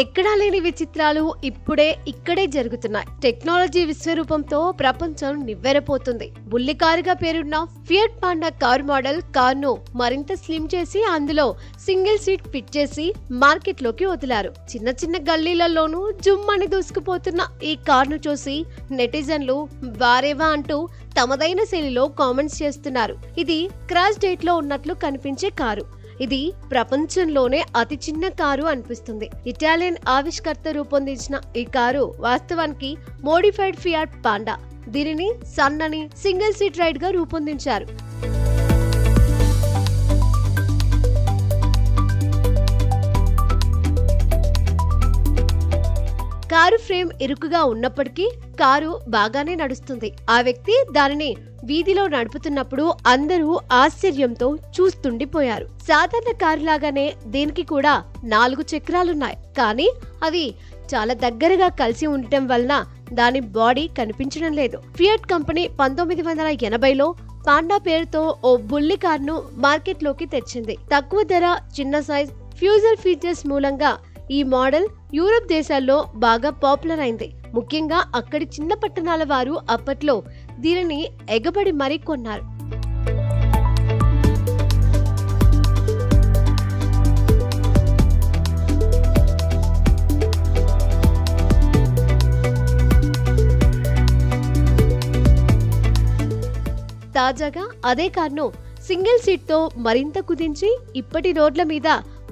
ఎక్కడా లేని విచిత్రాలు ఇక్కడే జరుగుతున్నాయి. టెక్నాలజీ విశ్వరూపంతో ప్రపంచం నివ్వెరపోతుంది. బుల్లి కారుగా పేరున్న ఫియట్ పాండా కారు మోడల్ కార్ను మరింత స్లిమ్ చేసి అందులో సింగిల్ సీట్ ఫిట్ చేసి మార్కెట్ లోకి వదిలారు. చిన్న చిన్న గల్లీలలోనూ జుమ్మని దూసుకుపోతున్న ఈ కార్ను చూసి నెటిజన్లు వారేవా అంటూ తమదైన శైలిలో కామెంట్స్ చేస్తున్నారు. ఇది క్రాష్ డేట్ లో ఉన్నట్లు కనిపించే కారు. ఇది ప్రపంచంలోనే అతి చిన్న కారు అనిపిస్తుంది. ఇటాలియన్ ఆవిష్కర్త రూపొందించిన ఈ కారు వాస్తవానికి మోడిఫైడ్ ఫియాట్ పాండా. దీనిని సన్నని సింగిల్ సీట్ రైడ్ గా రూపొందించారు. కారు ఫ్రేమ్ ఇరుకుగా ఉన్నప్పటికీ కారు బాగానే నడుస్తుంది. ఆ వ్యక్తి దానిని వీధిలో నడుపుతున్నప్పుడు అందరూ ఆశ్చర్యంతో చూస్తుండిపోయారు. సాధారణ కారు లాగానే దీనికి కూడా 4 చక్రాలున్నాయి. కానీ అవి చాలా దగ్గరగా కలిసి ఉండటం వలన దాని బాడీ కనిపించడం లేదు. ఫియట్ కంపెనీ 1980లో పాండా పేరుతో ఓ బుల్లి కార్ను మార్కెట్ లోకి తెచ్చింది. తక్కువ ధర, చిన్న సైజ్, ఫ్యూజల్ ఫీచర్స్ మూలంగా ఈ మోడల్ యూరప్ దేశాల్లో బాగా పాపులర్ అయింది. ముఖ్యంగా అక్కడి చిన్న పట్టణాల వారు అప్పట్లో దీనిని ఎగబడి మరీ కొన్నారు. తాజాగా అదే కార్ను సింగిల్ సీట్ తో మరింత కుదించి ఇప్పటి రోడ్ల మీద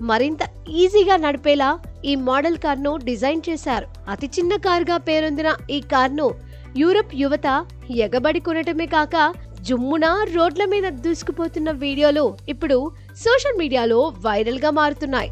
మరింత ఈజీగా నడిపేలా ఈ మోడల్ కార్ను డిజైన్ చేశారు. అతి చిన్న కారుగా పేరొందిన ఈ కార్ను యూరప్ యువత ఎగబడి కొనటమే కాక జుమ్మున రోడ్ల మీద దూసుకుపోతున్న వీడియోలు ఇప్పుడు సోషల్ మీడియాలో వైరల్ గా మారుతున్నాయి.